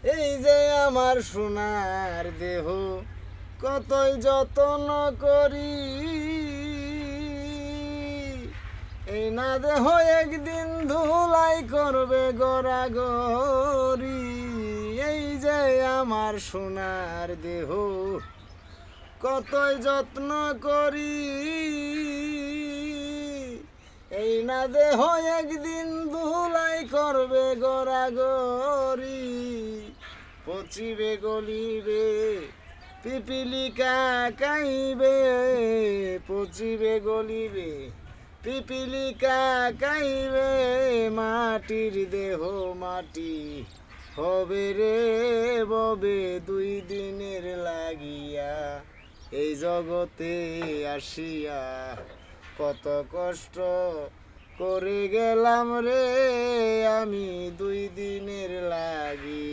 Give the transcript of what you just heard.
এই যে আমার সোনার দেহ কতই যত্ন করি, এই না দেহ একদিন ধুলাই করবে গড়াগড়ি। এই যে আমার সোনার দেহ কতই যত্ন করি, এই না দেহ একদিন ধুলাই করবে গড়াগড়ি। পচিবে গলিবে পিপিলিকা কাইবে, পচিবে গলিবে পিপিলিকা কাইবে, মাটির দেহ মাটি হবে রে ববে, দুই দিনের লাগিয়া এই জগতে আসিয়া কত কষ্ট করে গেলাম রে আমি দুই দিনের লাগি।